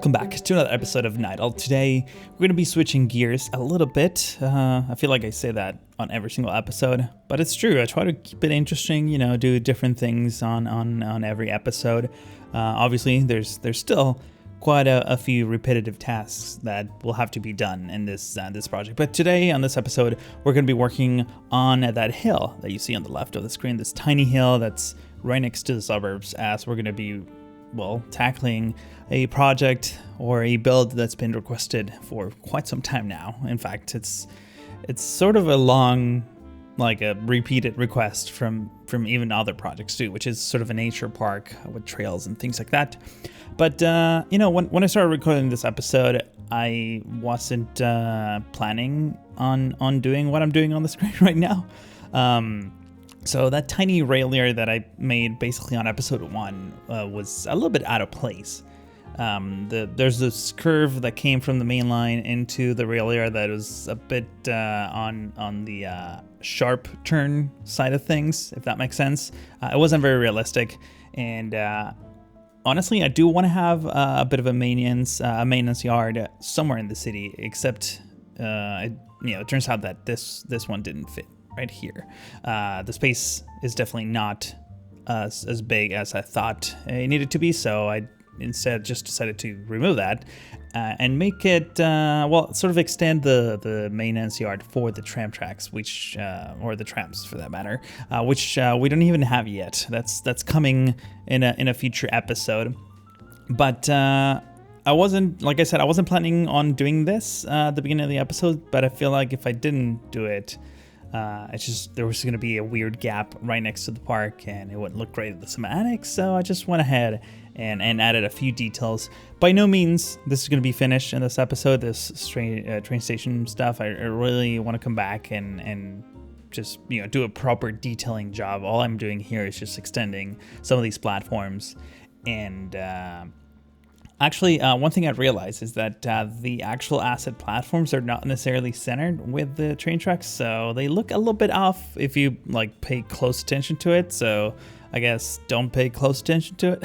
welcome back to another episode of Nydal. Today, we're going to be switching gears a little bit. I feel like I say that on every single episode, but it's true. I try to keep it interesting, do different things on every episode. Obviously, there's still quite a few repetitive tasks that will have to be done in this project. But today, on this episode, we're going to be working on that hill that you see on the left of the screen, this tiny hill that's right next to the suburbs, as we're going to be tackling a project or a build that's been requested for quite some time now. In fact, it's sort of a long, a repeated request from even other projects too, which is sort of a nature park with trails and things like that. But when I started recording this episode, I wasn't planning on doing what I'm doing on the screen right now. So that tiny rail area that I made basically on episode 1 was a little bit out of place. There's this curve that came from the main line into the rail area that was a bit on the sharp turn side of things, if that makes sense. It wasn't very realistic, and honestly, I do want to have a bit of a maintenance yard somewhere in the city. Except, it turns out that this one didn't fit right here. The space is definitely not as big as I thought it needed to be, so I instead just decided to remove that and make it sort of extend the maintenance yard for the tram tracks, which or the trams for that matter, which we don't even have yet. That's coming in a future episode. But I wasn't planning on doing this at the beginning of the episode, but I feel like if I didn't do it, there was going to be a weird gap right next to the park, and it wouldn't look great at the schematics. So I just went ahead and added a few details. By no means this is going to be finished in this episode. This train station stuff, I really want to come back and just do a proper detailing job. All I'm doing here is just extending some of these platforms. And actually, one thing I realized is that the actual asset platforms are not necessarily centered with the train tracks, so they look a little bit off if you pay close attention to it. So I guess don't pay close attention to it.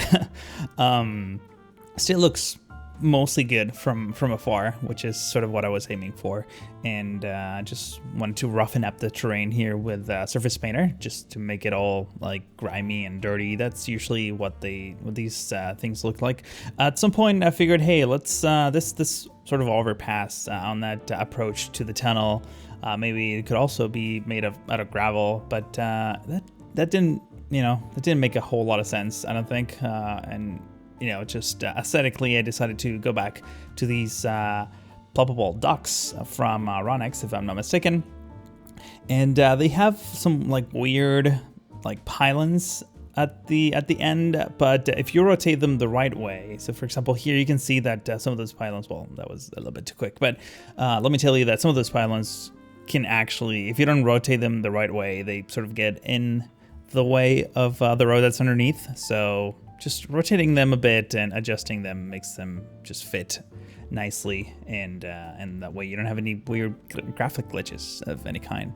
Still looks mostly good from afar, which is sort of what I was aiming for, and just wanted to roughen up the terrain here with surface painter, just to make it all grimy and dirty. That's usually what these things look like. At some point I figured, hey, let's this sort of overpass on that approach to the tunnel, maybe it could also be made out of gravel, but that didn't make a whole lot of sense, I don't think. And just aesthetically, I decided to go back to these ploppable docks from Ronex, if I'm not mistaken. And they have some weird pylons at the end, but if you rotate them the right way, so for example here you can see that some of those pylons, that was a little bit too quick, but let me tell you that some of those pylons can actually, if you don't rotate them the right way, they sort of get in the way of the road that's underneath. So just rotating them a bit and adjusting them makes them just fit nicely, and that way you don't have any weird graphic glitches of any kind.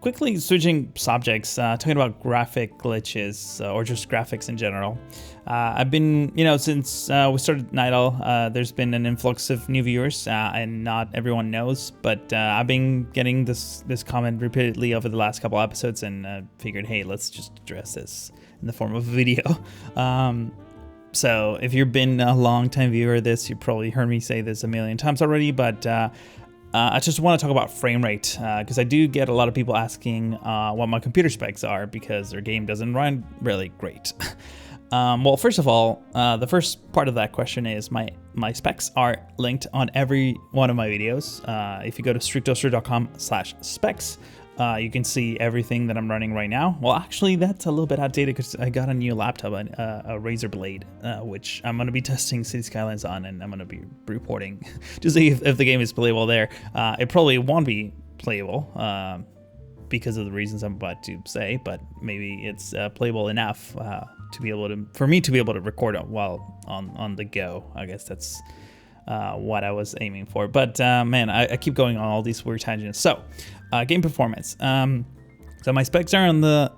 Quickly switching subjects, talking about graphic glitches or just graphics in general. I've been, since we started Nydal, there's been an influx of new viewers, and not everyone knows, but I've been getting this comment repeatedly over the last couple episodes, and figured, hey, let's just address this in the form of a video. So if you've been a long-time viewer of this, you probably heard me say this a million times already, but I just want to talk about frame rate, because I do get a lot of people asking what my computer specs are, because their game doesn't run really great. Well, first of all, the first part of that question is my specs are linked on every one of my videos. If you go to streettoaster.com/specs, you can see everything that I'm running right now. Well, actually, that's a little bit outdated because I got a new laptop, a Razer Blade, which I'm going to be testing City Skylines on, and I'm going to be reporting to see if the game is playable there. It probably won't be playable because of the reasons I'm about to say, but maybe it's playable enough for me to be able to record it while on the go. I guess that's what I was aiming for. But man, I keep going on all these weird tangents. So game performance. So my specs are on the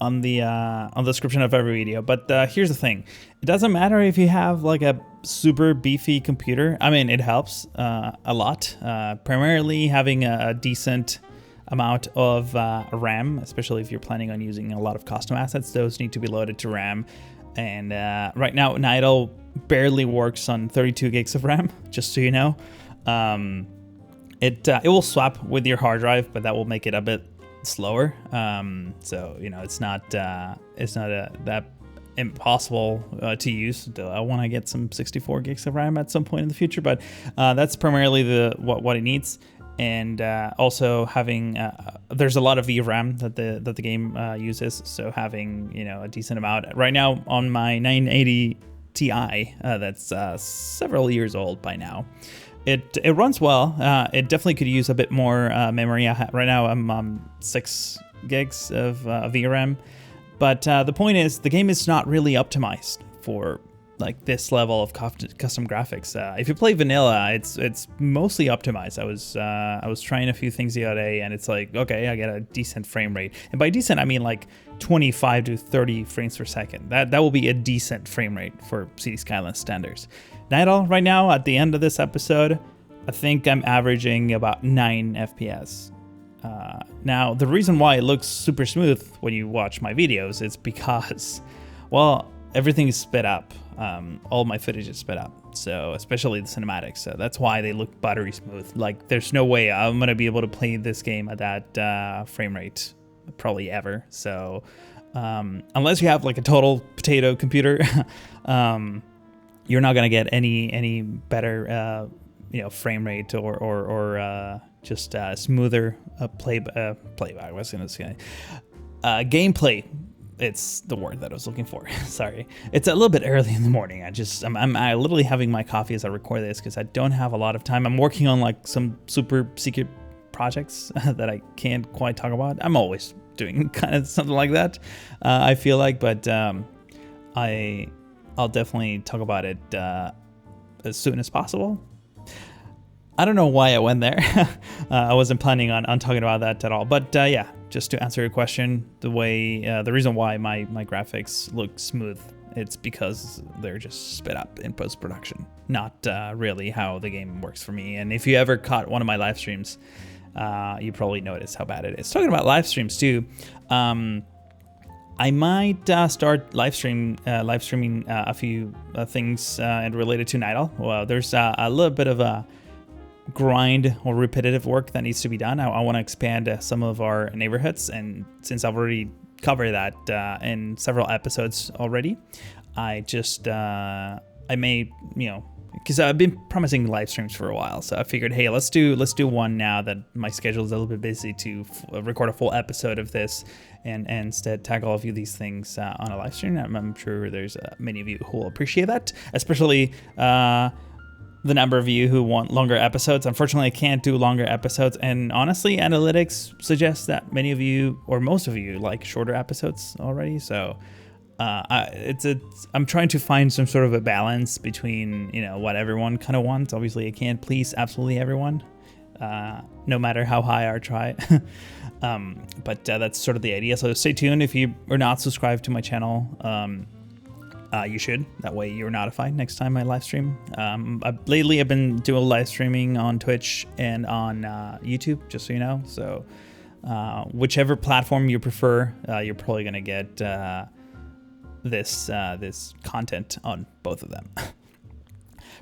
on the description of every video. But here's the thing: it doesn't matter if you have like a super beefy computer. I mean, it helps a lot. Primarily having a decent amount of RAM, especially if you're planning on using a lot of custom assets. Those need to be loaded to RAM. And right now, Nydal barely works on 32 gigs of RAM, just so you know. It will swap with your hard drive, but that will make it a bit slower. So you know, it's not that impossible to use. I want to get some 64 gigs of RAM at some point in the future, but that's primarily what it needs. And also having there's a lot of VRAM that the game uses, so having, you know, a decent amount right now on my 980 Ti that's several years old by now. It runs well. It definitely could use a bit more memory. Right now I'm on 6 gigs of VRAM, but the point is the game is not really optimized for like this level of custom graphics. If you play vanilla, it's mostly optimized. I was trying a few things the other day, and it's like, okay, I get a decent frame rate, and by decent I mean like 25 to 30 frames per second. That will be a decent frame rate for City Skylines standards. Nydal right now at the end of this episode, I think I'm averaging about 9 FPS. Now the reason why it looks super smooth when you watch my videos is because, well, everything is sped up. All my footage is sped up, so especially the cinematics. So that's why they look buttery smooth. Like there's no way I'm gonna be able to play this game at that frame rate probably ever. So unless you have like a total potato computer, you're not gonna get any better you know, frame rate or just smoother playback. I was gonna say gameplay. It's the word that I was looking for. Sorry. It's a little bit early in the morning. I'm literally having my coffee as I record this because I don't have a lot of time. I'm working on like some super secret projects that I can't quite talk about. I'm always doing kind of something like that, I feel like, but I'll definitely talk about it as soon as possible. I don't know why I went there. I wasn't planning on talking about that at all. But yeah, just to answer your question, the reason why my graphics look smooth, it's because they're just sped up in post-production, not really how the game works for me. And if you ever caught one of my live streams, you probably noticed how bad it is. Talking about live streams too, I might start live streaming a few things related to Nydal. Well, there's a little bit of a grind or repetitive work that needs to be done. I want to expand some of our neighborhoods, and since I've already covered that in several episodes already, I may, you know, because I've been promising live streams for a while, so I figured, hey, let's do one now that my schedule is a little bit busy to record a full episode of this and instead tackle a few of these things on a live stream. I'm sure there's many of you who will appreciate that, especially the number of you who want longer episodes. Unfortunately, I can't do longer episodes, and honestly, analytics suggests that many of you, or most of you, like shorter episodes already. So I'm trying to find some sort of a balance between, you know, what everyone kind of wants. Obviously, I can't please absolutely everyone, no matter how high I try. But that's sort of the idea. So stay tuned. If you are not subscribed to my channel, you should. That way you're notified next time I live stream. Lately I've been doing live streaming on Twitch and on YouTube, just so you know. So whichever platform you prefer, you're probably gonna get this content on both of them.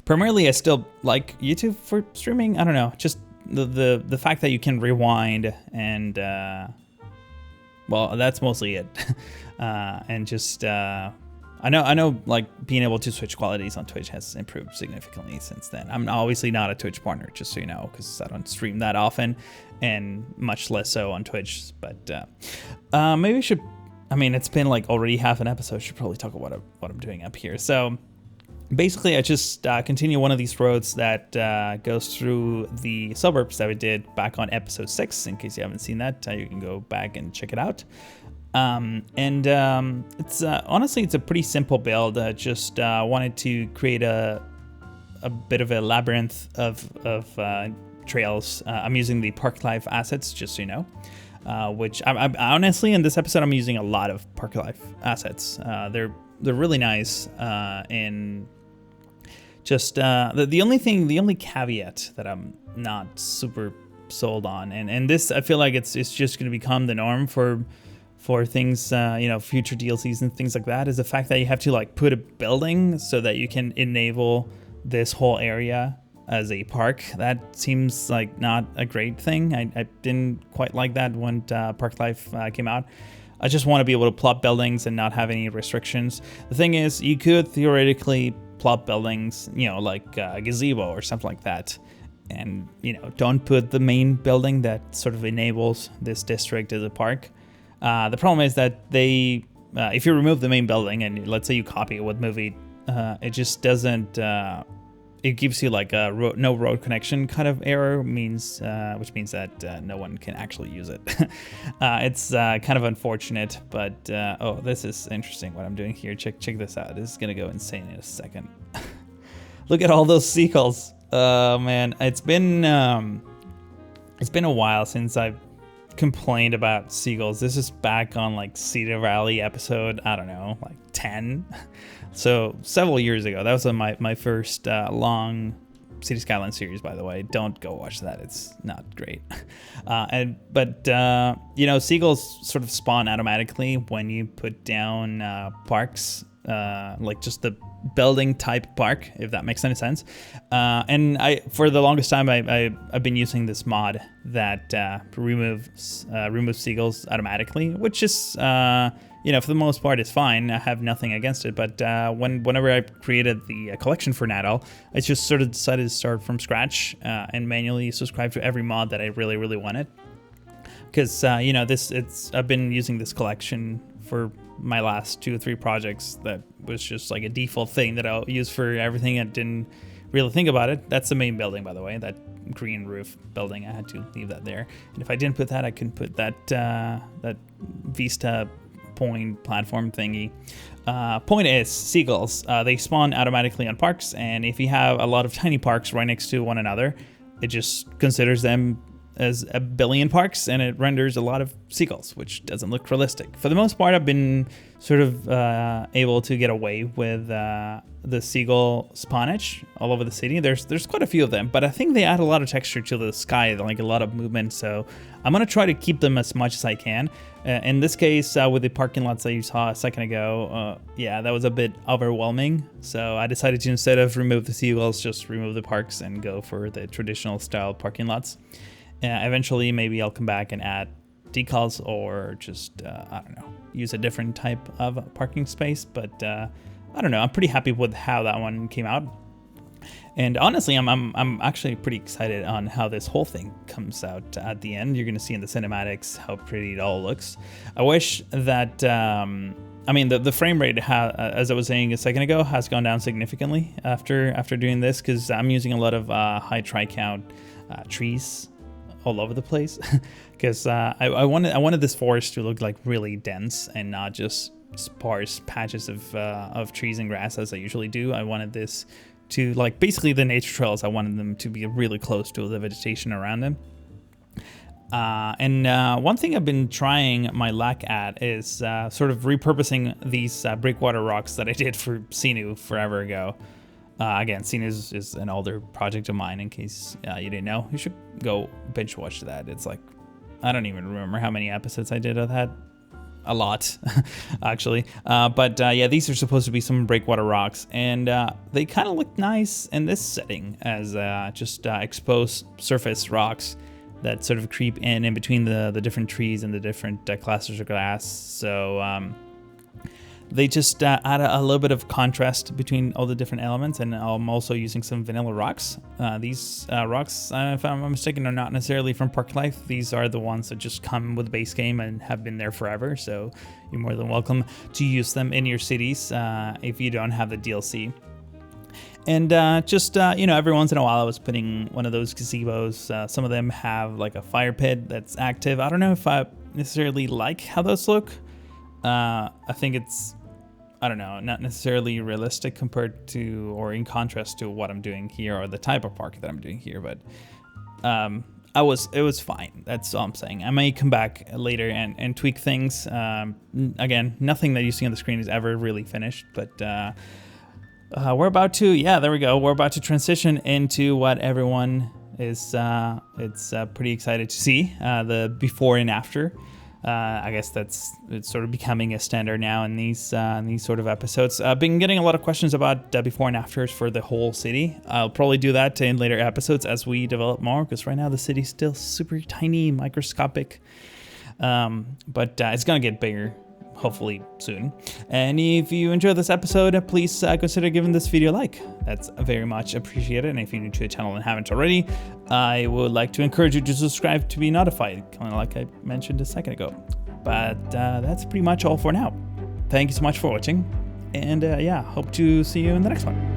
Primarily, I still like YouTube for streaming. I don't know, just the fact that you can rewind and well, that's mostly it. And just I know like being able to switch qualities on Twitch has improved significantly since then. I'm obviously not a Twitch partner, just so you know, because I don't stream that often, and much less so on Twitch. But maybe we should. I mean, it's been like already half an episode. I should probably talk about what I'm doing up here. So basically, I just continue one of these roads that goes through the suburbs that we did back on episode 6. In case you haven't seen that, you can go back and check it out. It's honestly, it's a pretty simple build. I just wanted to create a bit of a labyrinth of trails. I'm using the Park Life assets, just so you know. which I honestly, in this episode, I'm using a lot of Park Life assets. They're really nice, and just the only caveat that I'm not super sold on, and this, I feel like it's just going to become the norm for things, future DLCs and things like that, is the fact that you have to like put a building so that you can enable this whole area as a park. That seems like not a great thing. I didn't quite like that when Park Life came out. I just want to be able to plop buildings and not have any restrictions. The thing is, you could theoretically plop buildings, like a gazebo or something like that, and don't put the main building that sort of enables this district as a park. The problem is that if you remove the main building and let's say you copy it with Movie, it just doesn't. It gives you like a no road connection kind of error, which means that no one can actually use it. It's kind of unfortunate, but this is interesting what I'm doing here. Check this out. This is gonna go insane in a second. Look at all those seagulls. Man, it's been a while since I've complained about seagulls. This is back on like Cedar Valley episode, I don't know, like 10. So several years ago. That was my first long City Skylines series, by the way. Don't go watch that. It's not great. But seagulls sort of spawn automatically when you put down parks, like just the building type park, if that makes any sense. And for the longest time, I've been using this mod that removes seagulls automatically, which is for the most part is fine. I have nothing against it. But whenever I created the collection for Nydal, I just sort of decided to start from scratch and manually subscribe to every mod that I really, really wanted. Because I've been using this collection for my last 2 or 3 projects. That was just like a default thing that I'll use for everything. I didn't really think about it. That's the main building, by the way, that green roof building. I had to leave that there. And if I didn't put that, I couldn't put that Vista Point platform thingy. Point is, seagulls, they spawn automatically on parks, and if you have a lot of tiny parks right next to one another, it just considers them as a billion parks, and it renders a lot of seagulls, which doesn't look realistic. For the most part, I've been sort of able to get away with the seagull spawnage all over the city. There's quite a few of them, but I think they add a lot of texture to the sky, like a lot of movement, so I'm going to try to keep them as much as I can. In this case, with the parking lots that you saw a second ago, that was a bit overwhelming, so I decided to, instead of remove the seagulls, just remove the parks and go for the traditional style parking lots. Eventually, maybe I'll come back and add decals or just, use a different type of parking space. But I don't know. I'm pretty happy with how that one came out. And honestly, I'm actually pretty excited on how this whole thing comes out at the end. You're going to see in the cinematics how pretty it all looks. I wish that, the frame rate, as I was saying a second ago, has gone down significantly after doing this, because I'm using a lot of high tri-count trees all over the place, because I wanted this forest to look like really dense and not just sparse patches of trees and grass as I usually do. I wanted this to, like, basically the nature trails, I wanted them to be really close to the vegetation around them. And one thing I've been trying my luck at is sort of repurposing these breakwater rocks that I did for Scenic forever ago. Again, Scenic is an older project of mine, in case you didn't know. You should go binge watch that. It's like, I don't even remember how many episodes I did of that. A lot, actually. But these are supposed to be some breakwater rocks, and they kind of look nice in this setting as just exposed surface rocks that sort of creep in between the different trees and the different clusters of grass. So they just add a little bit of contrast between all the different elements, and I'm also using some vanilla rocks. These rocks, if I'm not mistaken, are not necessarily from Park Life. These are the ones that just come with the base game and have been there forever, so you're more than welcome to use them in your cities if you don't have the DLC. And every once in a while I was putting one of those gazebos. Some of them have like a fire pit that's active. I don't know if I necessarily like how those look. I think it's, I don't know, not necessarily realistic compared to, or in contrast to what I'm doing here, or the type of park that I'm doing here, but I it was fine. That's all I'm saying. I may come back later and tweak things. Again, nothing that you see on the screen is ever really finished, but we're about to, yeah, there we go. We're about to transition into what everyone is it's pretty excited to see, the before and after. I guess it's sort of becoming a standard now in these sort of episodes. I've been getting a lot of questions about before and afters for the whole city. I'll probably do that in later episodes as we develop more, because right now the city's still super tiny, microscopic. But it's gonna get bigger, hopefully soon. And if you enjoyed this episode, please consider giving this video a like. That's very much appreciated. And if you're new to the channel and haven't already, I would like to encourage you to subscribe to be notified, kind of like I mentioned a second ago. But that's pretty much all for now. Thank you so much for watching, and yeah, hope to see you in the next one.